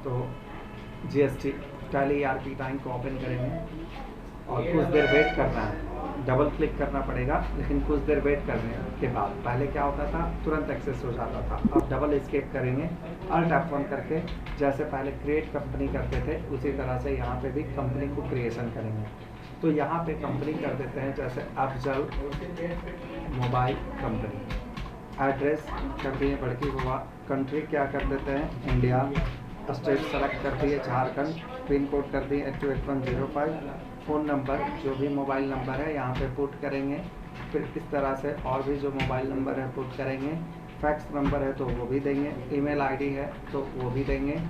तो GST tally ERP time को open करेंगे और कुछ देर वेट करना है, डबल क्लिक करना पड़ेगा, लेकिन कुछ देर वेट करने के बाद पहले क्या होता था तुरंत एक्सेस हो जाता था। अब डबल एस्केप करेंगे अल्ट F1 करके, जैसे पहले क्रिएट कंपनी करते थे उसी तरह से यहाँ पे भी कंपनी को क्रिएशन करेंगे। तो यहाँ पे कंपनी कर देते हैं जैसे अफजल मोबाइल कंपनी, एड्रेस कर दिए बड़की हुआ, कंट्री क्या कर देते हैं इंडिया, स्टेट सेलेक्ट कर दिए झारखंड, पिन कोड कर दिए 828105, फ़ोन नंबर जो भी मोबाइल नंबर है यहाँ पे पुट करेंगे। फिर इस तरह से और भी जो मोबाइल नंबर है पुट करेंगे, फैक्स नंबर है तो वो भी देंगे, ईमेल आईडी है तो वो भी देंगे,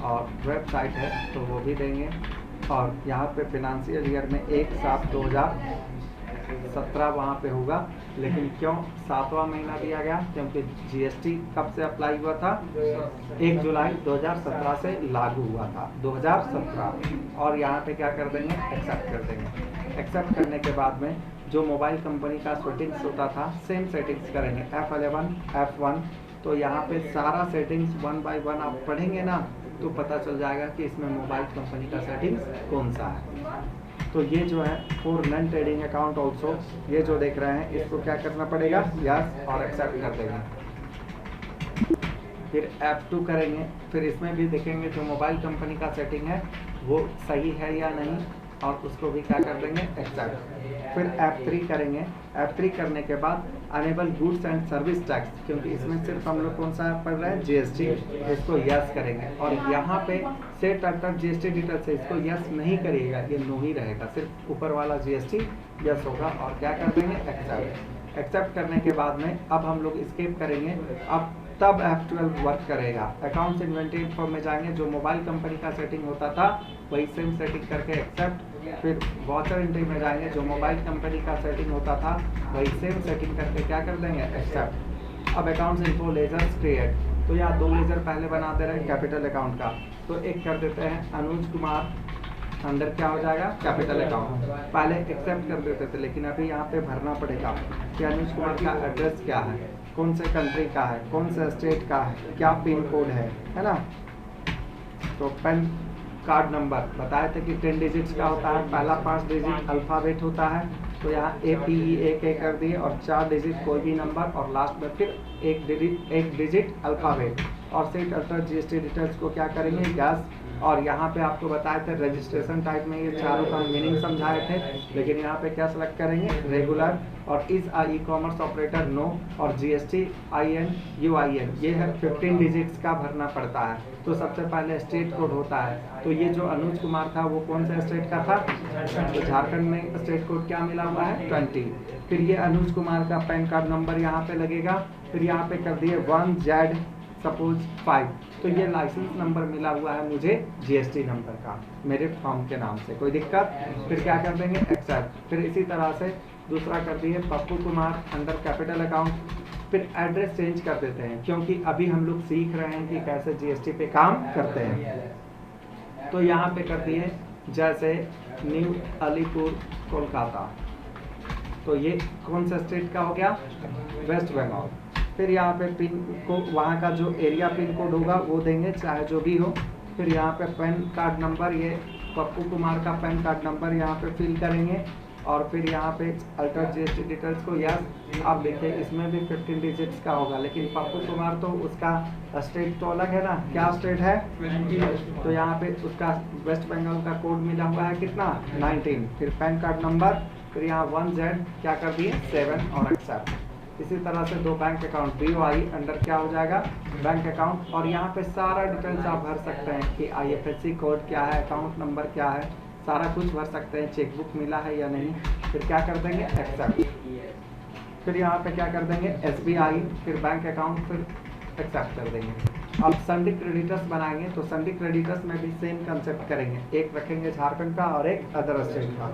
और वेबसाइट है तो वो भी देंगे। और यहाँ पे फिनंशियल ईयर में 1/7/2017 वहाँ पे होगा, लेकिन क्यों 7वां महीना दिया गया, क्योंकि जीएसटी कब से अप्लाई हुआ था, 1 जुलाई 2017 से लागू हुआ था 2017। और यहाँ पे क्या कर देंगे एक्सेप्ट कर देंगे। एक्सेप्ट करने के बाद में जो मोबाइल कंपनी का सेटिंग्स होता था सेम सेटिंग्स करेंगे F11 F1। तो यहाँ पे सारा सेटिंग्स 1 बाय 1 आप पढ़ेंगे ना तो पता चल जाएगा कि इसमें मोबाइल कंपनी का सेटिंग्स कौन सा है। तो ये जो है for non trading account also, ये जो देख रहे हैं इसको क्या करना पड़ेगा, यस और एक्सेप्ट कर देंगे। फिर F2 करेंगे, फिर इसमें भी देखेंगे जो मोबाइल कंपनी का सेटिंग है वो सही है या नहीं, और उसको भी क्या कर देंगे एक्सेप्ट। फिर F3 करेंगे, F3 करने के बाद enable goods and service tax, क्योंकि इसमें सिर्फ हम लोग कौन सा पढ़ रहे हैं जीएसटी, इसको यस करेंगे। और यहाँ पे सेट आफ्टर जीएसटी डिटेल से इसको यस नहीं करिएगा, ये नो ही रहेगा, सिर्फ ऊपर वाला जीएसटी यस होगा। और क्या कर देंगे एक्सेप्ट। एक्सेप्ट करने के बाद में अब हम लोग स्किप करेंगे, अब तब F12 वर्क करेगा। अकाउंट्स इन्वेंटरी फॉर्म में जाएंगे, जो मोबाइल कंपनी का सेटिंग होता था वही सेम सेटिंग करके एक्सेप्ट। फिर वाटर एंट्री में जाएंगे, जो मोबाइल कंपनी का सेटिंग होता था वही सेम सेटिंग करके क्या कर देंगे एक्सेप्ट। अब अकाउंट्स इन्फो लेजर्स क्रिएट, तो यहाँ 2 लेजर पहले बना दे रहे हैं कैपिटल अकाउंट का, तो एक कर देते हैं अनुज कुमार, अंदर क्या हो जाएगा कैपिटल अकाउंट। पहले एक्सेप्ट कर देते थे, लेकिन अभी यहाँ पे भरना पड़ेगा कि अनुज कुमार का एड्रेस क्या है, कौन से कंट्री का है, कौन से स्टेट का है, क्या पिन कोड है ना। तो पैन कार्ड नंबर बताए थे कि 10 डिजिट्स का होता है, पहला 5 डिजिट अल्फ़ाबेट होता है, तो यहाँ APE कर दिए और 4 डिजिट कोई भी नंबर, और लास्ट में फिर एक डिजिट अल्फ़ाबेट। और सेट अल्टर जीएसटी डिटेल्स को क्या करेंगे गैस। और यहाँ पे आपको बताए थे रजिस्ट्रेशन टाइप में ये चारों का मीनिंग समझाए थे, लेकिन यहाँ पे क्या सेलेक्ट करेंगे रेगुलर, और is e commerce operator no, और GST IN UIN ये है 15 डिजिट्स का भरना पड़ता है। तो सबसे पहले स्टेट कोड होता है, तो ये जो अनुज कुमार था वो कौन से स्टेट का था, तो झारखंड में स्टेट कोड क्या मिला हुआ है 20। फिर ये अनुज कुमार का पैन कार्ड नंबर यहाँ पे लगेगा, फिर यहाँ पे कर दिए 1Z सपोज 5, तो ये लाइसेंस नंबर मिला हुआ है मुझे GST नंबर का मेरे फॉर्म के नाम से, कोई दिक्कत। फिर क्या कर देंगे एक्सेप्ट। फिर इसी तरह से दूसरा कर दिए Pappu Kumar under capital account. फिर एड्रेस चेंज कर देते हैं, क्योंकि अभी हम लोग सीख रहे हैं कि कैसे GST पे काम करते हैं। तो यहाँ पे कर दिए जैसे न्यू अलीपुर कोलकाता, तो ये कौन सा स्टेट का हो गया वेस्ट बंगाल। फिर यहाँ पे पिन को वहाँ का जो एरिया पिन कोड होगा वो देंगे चाहे जो भी हो। फिर यहाँ पे पैन कार्ड नंबर, ये पप्पू कुमार का पैन कार्ड नंबर यहाँ पे फिल करेंगे। और फिर यहाँ पे अल्टर GST डिटेल्स को यस। आप देखिए इसमें भी 15 डिजिट्स का होगा, लेकिन पप्पू कुमार तो उसका स्टेट तो अलग है ना, क्या स्टेट है, तो यहाँ पे उसका वेस्ट बंगाल का कोड मिला हुआ है कितना 19। फिर पैन कार्ड नंबर, फिर यहाँ 1Z क्या कर दिए 7 और एक्सेप्ट। इसी तरह से 2 बैंक अकाउंट BOI अंडर क्या हो जाएगा बैंक अकाउंट, और यहाँ पे सारा डिटेल्स आप भर सकते हैं कि IFSC कोड क्या है, अकाउंट नंबर क्या है, सारा कुछ भर सकते हैं, चेकबुक मिला है या नहीं। फिर क्या कर देंगे एक्सेप्ट। फिर यहाँ पे क्या कर देंगे SBI, फिर बैंक अकाउंट, फिर एक्सेप्ट कर देंगे। अब संडे क्रेडिटर्स बनाएंगे, तो संडे क्रेडिटर्स में भी सेम कंसेप्ट करेंगे, एक रखेंगे झारखंड का और एक अदर स्टेट का।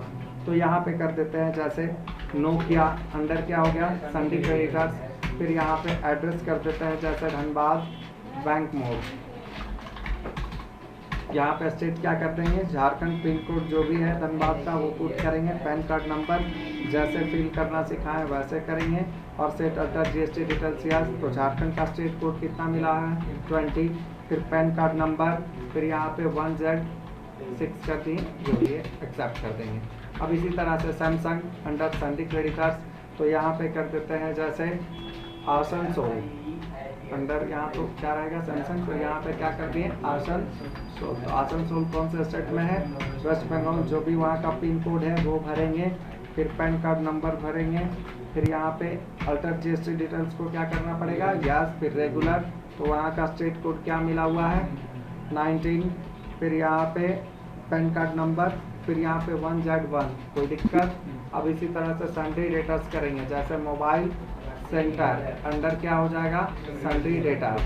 तो यहाँ पे कर देते हैं जैसे नोकिया अंडर क्या हो गया संडे क्रेडिटर्स। फिर यहाँ पे एड्रेस कर देते हैं जैसे धनबाद बैंक मोड़, यहाँ पे स्टेट क्या कर देंगे झारखंड, पिन कोड जो भी है धनबाद का वो पुट करेंगे। पैन कार्ड नंबर जैसे फिल करना सिखाएं वैसे करेंगे। और set alter GST details yes, तो झारखंड का स्टेट कोड कितना मिला है 20। फिर पैन कार्ड नंबर, फिर यहाँ पे 1Z6 कर दिए, जो भी है एक्सेप्ट कर देंगे। अब इसी तरह से सैमसंग अंडर सन्डी क्रेडिटर्स, तो यहाँ पे कर देते हैं जैसे आसनसोल अंडर, यहाँ तो क्या रहेगा सैमसंग, तो यहाँ पे क्या कर दिए आसनसोल। तो आसनसोल कौन से स्टेट में है, वेस्ट बंगाल, जो भी वहाँ का पिन कोड है वो भरेंगे, फिर पैन कार्ड नंबर भरेंगे, फिर यहाँ पे अल्टर जीएसटी डिटेल्स को क्या करना पड़ेगा यस, फिर रेगुलर, तो वहाँ का स्टेट कोड क्या मिला हुआ है 19, फिर यहाँ पे पैन कार्ड नंबर, फिर यहाँ पे 1Z1, कोई दिक्कत। अब इसी तरह से सन्ड्री डेटर्स करेंगे, जैसे मोबाइल सेंटर अंडर क्या हो जाएगा सन्ड्री डेटर्स,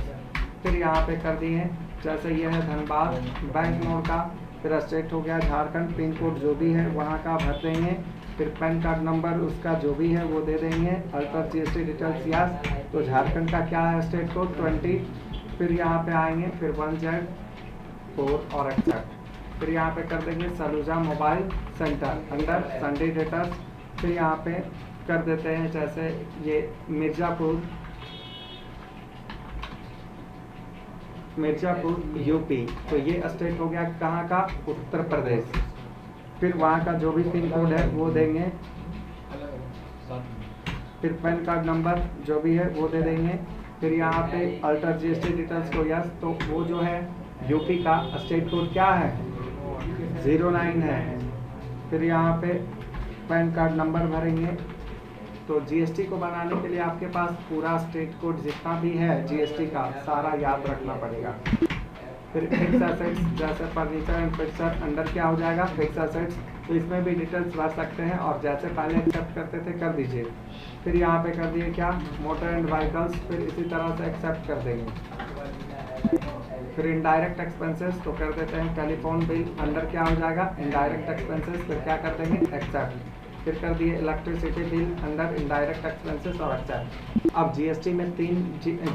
फिर यहाँ पे कर दिए जैसे ये है धनबाद बैंक नोट का, फिर स्टेट हो गया झारखंड, पिन कोड जो भी है वहाँ का भर देंगे, फिर पैन कार्ड नंबर उसका जो भी है वो दे देंगे, अल्टर जीएसटी डिटेल्स यस, तो झारखंड का क्या है स्टेट कोड 20, फिर यहाँ पे आएंगे, फिर 1Z4 और एक्सेप्ट, फिर यहाँ पे कर देंगे Saluja mobile centre under sundry debtors, फिर यहाँ पे कर देते हैं जैसे ये मिर्ज़ापुर यूपी, तो ये स्टेट हो गया कहाँ का उत्तर प्रदेश, फिर वहाँ का जो भी पिन कोड है वो देंगे, फिर पैन कार्ड नंबर जो भी है वो दे देंगे, फिर यहाँ पे अल्टर जीएसटी डिटेल्स को यस, तो वो जो है यूपी का स्टेट कोड क्या है 09 है, फिर यहाँ पे पैन कार्ड नंबर भरेंगे। तो जीएसटी को बनाने के लिए आपके पास पूरा स्टेट कोड जितना भी है जीएसटी का सारा याद रखना पड़ेगा। फिर फिक्स एसेट्स जैसे फर्नीचर एंड फिक्सर अंडर क्या हो जाएगा फिक्स एसेट्स, तो इसमें भी डिटेल्स भर सकते हैं और जैसे पहले एक्सेप्ट करते थे कर दीजिए। फिर यहाँ पे कर दिए क्या मोटर एंड व्हीकल्स, फिर इसी तरह से एक्सेप्ट कर देंगे। फिर इनडायरेक्ट एक्सपेंसेस तो कर देते हैं टेलीफोन बिल अंडर क्या हो जाएगा इनडायरेक्ट एक्सपेंसेस, फिर क्या कर देंगे एक्सेप्ट। फिर कर दिए electricity bill under indirect expenses और एक्सेप्ट। अब जीएसटी में 3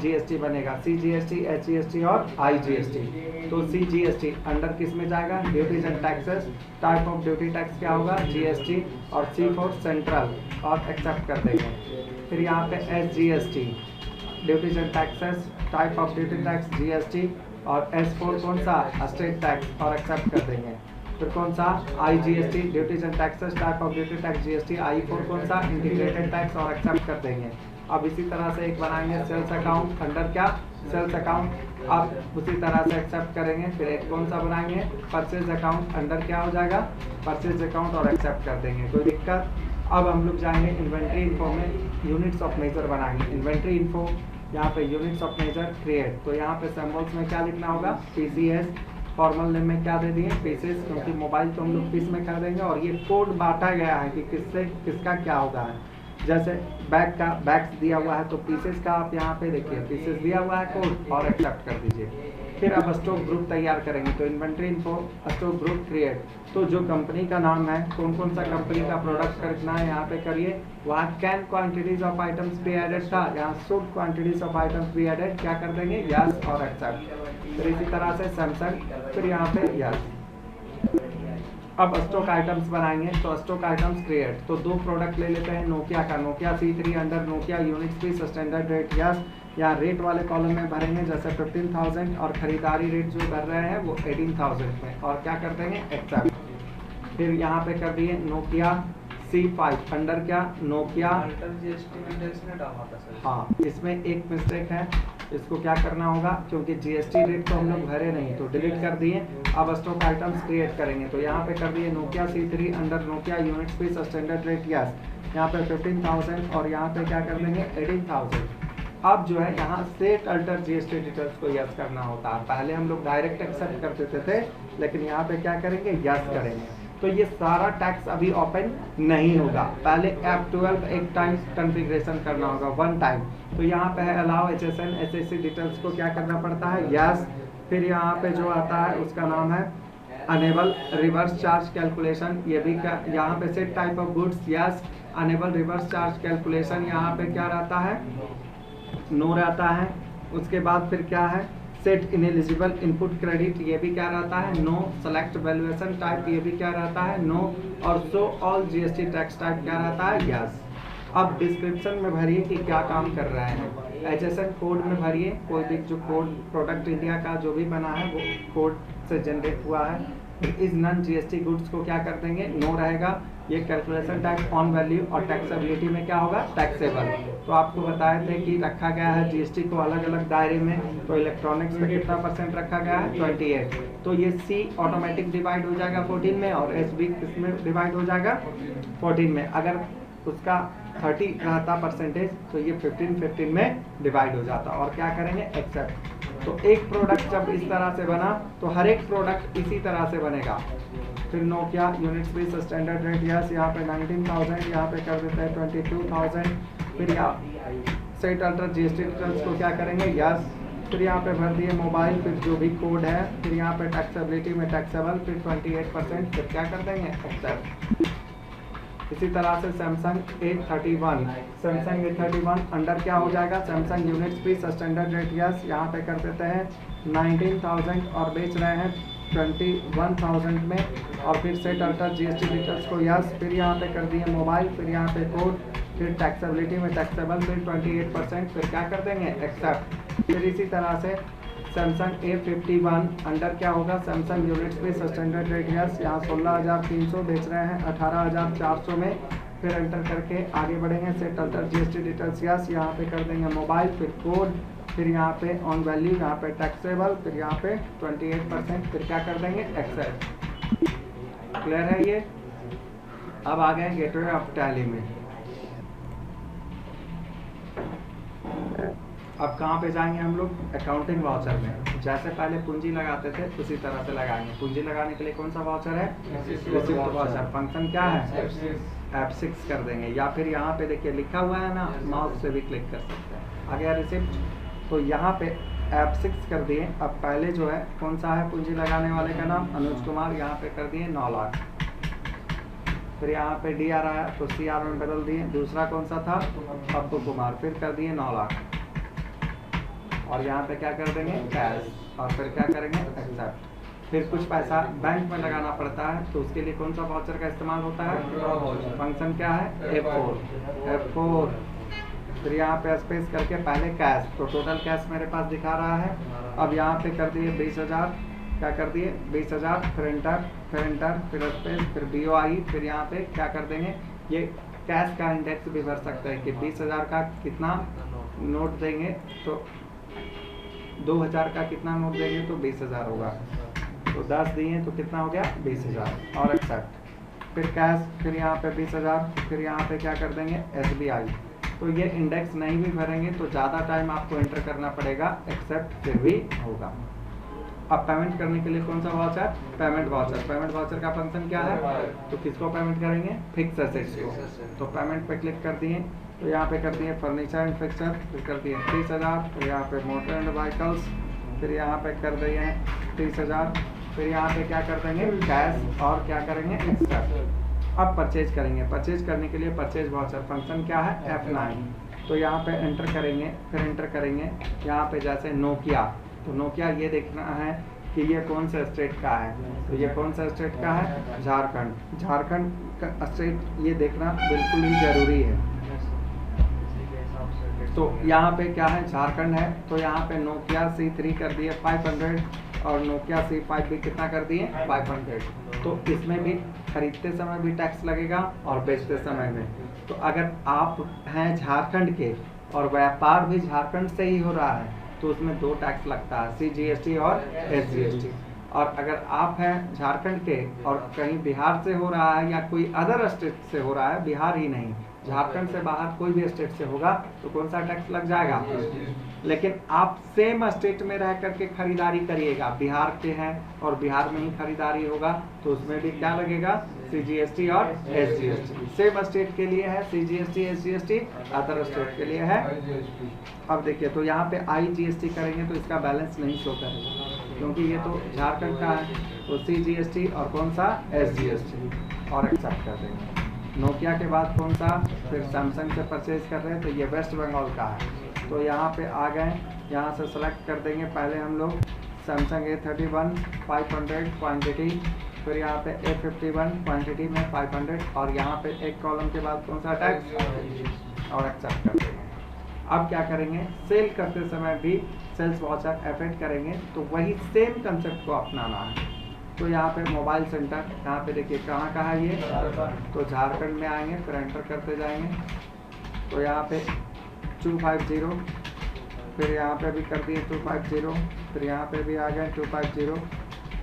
जीएसटी बनेगा, सीजीएसटी, एचजीएसटी और आईजीएसटी। तो सीजीएसटी अंडर किस में जाएगा duties and taxes, type of duty tax क्या होगा जीएसटी, और सी फॉर सेंट्रल और एक्सेप्ट कर देंगे। फिर यहाँ पे SGST duties and taxes, type of duty tax GST, और S4 कौन सा स्टेट टैक्स और एक्सेप्ट कर देंगे। फिर कौन सा IGST duties and taxes, type of duty tax GST, I4 कौन सा इंटीग्रेटेड टैक्स और एक्सेप्ट कर देंगे। अब इसी तरह से एक बनाएंगे सेल्स अकाउंट अंडर क्या सेल्स अकाउंट, अब उसी तरह से एक्सेप्ट करेंगे। फिर एक कौन सा बनाएंगे परचेज अकाउंट अंडर क्या हो जाएगा परचेज अकाउंट और एक्सेप्ट कर देंगे, कोई दिक्कत। अब हम लोग जाएंगे इन्वेंट्री इन्फो में यूनिट्स ऑफ मेजर बनाएंगे। इन्वेंट्री इन्फो यहाँ पे यूनिट्स ऑफ मेजर क्रिएट, तो यहाँ पे सिंबल्स में क्या लिखना होगा पीसीएस, फॉर्मल नेम में क्या दे दिए पीसेस, क्योंकि मोबाइल तो हम लोग पीस में कर देंगे और ये कोड बांटा गया है कि किससे किसका क्या होगा है। जैसे बैग का बैग्स दिया हुआ है तो पीसेस का आप यहाँ पे देखिए पीसेस दिया हुआ है कोड और एक्सेप्ट कर दीजिए। फिर अब स्टॉक ग्रुप तैयार करेंगे, तो inventory info stock group create, तो जो कंपनी का नाम है कौन कौन सा कंपनी का प्रोडक्ट खरीदना है यहाँ पे करिए। वहाँ कैन क्वांटिटीज ऑफ आइटम्स भी एडेड था, यहाँ शुड क्वांटिटीज ऑफ आइटम्स भी एडेड, क्या कर देंगे यस और एक्सेप्ट। फिर इसी तरह से सैमसंग, फिर यहाँ पे यस। अब स्टॉक आइटम्स बनाएंगे, तो स्टॉक आइटम्स क्रिएट, तो 2 प्रोडक्ट ले लेते हैं नोकिया का, Nokia C3 under Nokia units piece standard rate yes, यहाँ रेट वाले कॉलम में भरेंगे जैसे 15,000 और खरीदारी रेट जो कर रहे हैं वो 18,000 में, और क्या कर देंगे एक्सेप्ट। फिर यहाँ पे कर दिए नोकिया C5 अंडर क्या नोकिया, हाँ इसमें एक मिस्टेक है, इसको क्या करना होगा क्योंकि जीएसटी रेट तो हम लोग भरे नहीं तो डिलीट कर दिए। अब स्टॉक आइटम्स क्रिएट करेंगे, तो यहाँ पे कर दिए Nokia C3 under Nokia units piece standard rate yes, यहाँ पे 15,000 और यहाँ पे क्या कर देंगे 18,000। अब जो है यहाँ सेट अल्टर जीएसटी डिटेल्स को यस करना होता है, पहले हम लोग डायरेक्ट एक्सेप्ट कर देते थे लेकिन यहाँ पे क्या करेंगे यस करेंगे। तो ये सारा टैक्स अभी ओपन नहीं होगा, पहले F12 एक टाइम कॉन्फ़िगरेशन करना होगा 1 टाइम, तो यहाँ पे है अलाउ HSN SSC डिटेल्स को क्या करना पड़ता है यस। फिर यहाँ पे जो आता है उसका नाम है अनेबल रिवर्स चार्ज कैलकुलेशन, ये भी यहाँ पे set type of goods yes, enable reverse charge calculation यहाँ पे क्या रहता है नो रहता है। उसके बाद फिर क्या है सेट इनएलिजिबल इनपुट क्रेडिट, ये भी क्या रहता है नो, सेलेक्ट वैल्यूएशन टाइप ये भी क्या रहता है नो, और show all GST tax type क्या रहता है यस। अब डिस्क्रिप्शन में भरिए कि क्या काम कर रहे हैं। HSN कोड में भरिए, कोई भी जो कोड प्रोडक्ट इंडिया का जो भी बना है वो कोड से जनरेट हुआ है। इस नॉन GST गुड्स को क्या कर देंगे, नो रहेगा। ये कैलकुलेशन टाइप ऑन वैल्यू और टैक्सेबिलिटी में क्या होगा, टैक्सेबल। तो आपको बताए थे कि रखा गया है GST को अलग अलग दायरे में। तो इलेक्ट्रॉनिक्स में कितना % रखा गया है, 28। तो ये C ऑटोमेटिक डिवाइड हो जाएगा 14 में और SB किसमें डिवाइड हो जाएगा, 14 में। अगर उसका 30 रहता % तो ये 15 में डिवाइड हो जाता। और क्या करेंगे, एक्सेप्ट। तो एक प्रोडक्ट जब इस तरह से बना तो हर एक प्रोडक्ट इसी तरह से बनेगा। फिर नोकिया यूनिट्स भी स्टैंडर्ड रेट यस, यहाँ पे 19,000, यहाँ पे कर देते हैं 22,000। फिर यहाँ सेट अल्टर GST रिटर्न्स को क्या करेंगे, यस। फिर यहाँ पे भर दिए मोबाइल, फिर जो भी कोड है, फिर यहाँ पे टैक्सेबिलिटी में टैक्सेबल, फिर 28%, फिर क्या कर देंगे, एक्सेप्ट। इसी तरह से सैमसंग A31 अंडर क्या हो जाएगा, सैमसंग यूनिट्स भी स्टैंडर्ड रेट यस, यहाँ पे कर देते हैं 19,000 और बेच रहे हैं 21,000 में। और फिर सेट अल्टर GST डिटेल्स को यस, फिर यहाँ पे कर दिए मोबाइल, फिर यहाँ पे कोड, फिर टैक्सेबिलिटी में टैक्सेबल, फिर 28%, फिर क्या कर देंगे, एक्सेप्ट। फिर इसी तरह से सैमसंग A51 अंडर क्या होगा, सैमसंग यूनिट्स में स्टैंडर्ड रेट यस, यहाँ 16,300 बेच रहे हैं 18,400 में। फिर एंटर करके आगे बढ़ेंगे, set alter GST details yes, यहाँ पे कर देंगे मोबाइल, फिर कोड, फिर यहाँ पे ऑन वैल्यू, यहाँ पे टैक्सेबल, फिर यहाँ पे 28%, फिर क्या कर देंगे, एक्सेप्ट। क्लियर है ये। अब आ गए गेटवे ऑफ टैली में। अब कहाँ पे जाएंगे हम लोग, अकाउंटिंग वाउचर में। जैसे पहले पूंजी लगाते थे उसी तरह से लगाएंगे। पूंजी लगाने के लिए कौन सा वाउचर है, रिसिप्ट वाउचर। फंक्शन क्या है, F6 कर देंगे, या फिर यहाँ पे देखिए लिखा हुआ है ना, माउस से भी क्लिक कर सकते हैं। आ गया रिसिप्ट, तो यहाँ पे F6 कर दिए। अब पहले जो है कौन सा है पूंजी लगाने वाले का नाम, अनुज कुमार, यहाँ पे कर दिए 9 लाख। फिर यहाँ पे DR आया तो CR में बदल दिए। दूसरा कौन सा था, पप्पू कुमार, फिर कर दिए 9 लाख। और यहाँ पे क्या कर देंगे, कैश, और फिर क्या करेंगे, एक्सेप्ट। फिर कुछ पैसा बैंक में लगाना पड़ता है तो उसके लिए कौन सा वाउचर का इस्तेमाल होता है, फंक्शन क्या है, F4। फिर यहाँ पे स्पेस करके पहले कैश, तो टोटल कैश मेरे पास दिखा रहा है। अब यहाँ पे कर दिए 20,000, क्या कर दिए 20,000, फिर एंटर, फिर स्पेस, फिर BOI, फिर यहाँ पे क्या कर देंगे, ये कैश का इंडेक्स भी भर सकते हैं कि 20,000 का कितना नोट देंगे, तो 2,000 का कितना नोट देंगे तो 20,000 होगा। तो 10 दिए तो कितना हो गया, 20,000, और एक्सेप्ट। फिर कैश, फिर यहाँ पे 20,000, फिर यहाँ पे क्या कर देंगे, SBI। तो ये इंडेक्स नहीं भी भरेंगे तो ज़्यादा टाइम आपको एंटर करना पड़ेगा, एक्सेप्ट फिर भी होगा। अब पेमेंट करने के लिए कौन सा voucher, payment voucher. Payment voucher का फंक्शन क्या है, तो किसको पेमेंट करेंगे, फिक्स एसेट्स को। तो पेमेंट पे क्लिक कर दिए, तो यहाँ पे कर दिए फर्नीचर एंड फिक्सचर, फिर कर दिए 30,000, फिर यहाँ पे मोटर एंड व्हीकल्स, फिर यहाँ पे कर दिए 30,000, फिर यहाँ पे क्या कर देंगे, कैश, और क्या करेंगे, एक्सेप्ट। अब परचेज करेंगे। परचेज करने के लिए परचेज वाउचर फंक्शन क्या है, F9। तो यहाँ पे एंटर करेंगे, फिर एंटर करेंगे यहाँ पे जैसे नोकिया, तो नोकिया ये देखना है कि ये कौन सा स्टेट का है, तो ये कौन सा स्टेट का है, झारखंड। झारखंड का स्टेट ये देखना बिल्कुल ही ज़रूरी है। तो यहाँ पे क्या है, झारखंड है, तो यहाँ पे नोकिया C3 कर दिए 500 और नोकिया C5 भी कितना कर दिए 500। तो इसमें भी खरीदते समय भी टैक्स लगेगा और बेचते समय में। तो अगर आप हैं झारखंड के और व्यापार भी झारखंड से ही हो रहा है तो उसमें 2 टैक्स लगता है, CGST और SGST। और अगर आप हैं झारखंड के और कहीं बिहार से हो रहा है या कोई अदर स्टेट से हो रहा है, बिहार ही नहीं, झारखंड से बाहर कोई भी स्टेट से होगा तो कौन सा टैक्स लग जाएगा। लेकिन आप सेम स्टेट में रह करके खरीदारी करिएगा, बिहार के हैं और बिहार में ही खरीदारी होगा तो उसमें भी क्या लगेगा, CGST और SGST। सेम स्टेट के लिए है CGST SGST, अदर स्टेट के लिए है। अब देखिए तो यहाँ पे IGST करेंगे तो इसका बैलेंस नहीं शो करेगा क्योंकि ये तो झारखंड का है, तो CGST और कौन सा SGST, और एक्सेप्ट कर देंगे। नोकिया के बाद कौन सा, फिर सैमसंग से परचेज कर रहे हैं तो ये वेस्ट बंगाल का है, तो यहाँ पे आ गए, यहाँ से सेलेक्ट कर देंगे पहले हम लोग सैमसंग A31 500 क्वान्टिटी, फिर यहाँ पे A51 क्वांटिटी में 500 और यहाँ पे एक कॉलम के बाद कौन सा टैक्स और एक्सेप्ट कर देंगे। अब क्या करेंगे, सेल करते समय भी सेल्स वाउचर एफेक्ट करेंगे तो वही सेम कंसेप्ट को अपनाना है। तो यहाँ पे मोबाइल सेंटर, यहाँ पे देखिए कहाँ है ये, तो झारखंड में आएंगे, फिर एंटर करते जाएंगे। तो यहाँ पे 250, फिर यहाँ पे भी कर दिए 250, फिर यहाँ पे भी आ गए 250,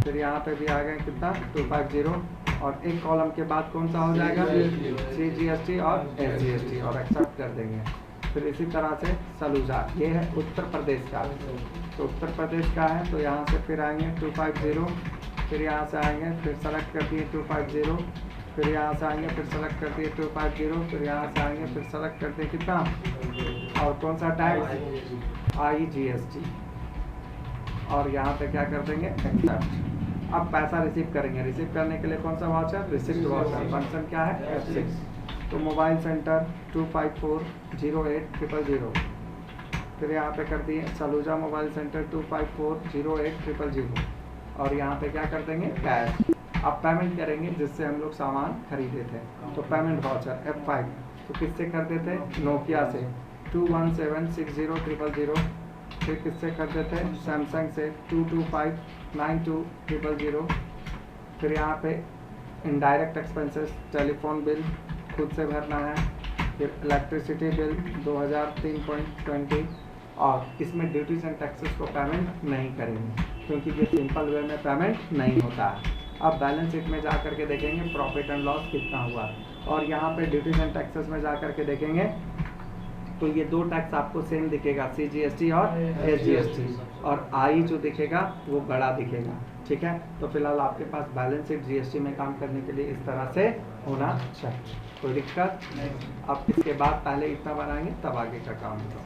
फिर यहाँ पे भी आ गए कितना 250 और एक कॉलम के बाद कौन सा हो जाएगा CGST और SGST और एक्सेप्ट कर देंगे। फिर इसी तरह से सलूजा, ये है उत्तर प्रदेश का, तो उत्तर प्रदेश का है तो यहाँ से फिर आएंगे 250, फिर यहाँ से आएंगे, फिर सेलेक्ट कर दिए 250, फिर यहाँ से आएंगे, फिर सेलेक्ट कर दिए 250, फिर यहाँ से आएंगे, फिर सेलेक्ट करते कितना और कौन सा टैक्स IGST और यहाँ पे क्या कर देंगे एक्सेप्ट। अब पैसा रिसीव करेंगे, रिसीव करने के लिए कौन सा वाउचर, रिसिप्ट वाउचर, फंक्शन क्या है F6। तो मोबाइल सेंटर 2540800, फिर यहाँ पे कर दिए सलूजा मोबाइल सेंटर 2540800 और यहाँ पे क्या कर देंगे कैश। अब पेमेंट करेंगे जिससे हम लोग सामान खरीदे थे, तो पेमेंट वाउचर F5, तो किससे करते थे, नोकिया से 2176000, फिर किससे करते थे, सैमसंग से 2259200। फिर यहाँ पे इनडायरेक्ट एक्सपेंसेस, टेलीफोन बिल खुद से भरना है, फिर इलेक्ट्रिसिटी बिल 2003.20 और इसमें ड्यूटीज एंड टैक्सेस को पेमेंट नहीं करेंगे क्योंकि ये सिंपल वे में पेमेंट नहीं होता है। अब बैलेंस शीट में जा करके देखेंगे प्रॉफिट एंड लॉस कितना हुआ और यहाँ पे ड्यूटीज एंड टैक्सेस में जा करके देखेंगे तो ये दो टैक्स आपको सेम दिखेगा CGST और SGST और आई जो दिखेगा वो बड़ा दिखेगा। ठीक है, तो फिलहाल आपके पास बैलेंस शीट GST में काम करने के लिए इस तरह से होना चाहिए, कोई दिक्कत। अब इसके बाद पहले इतना बनाएंगे तब आगे का काम होगा।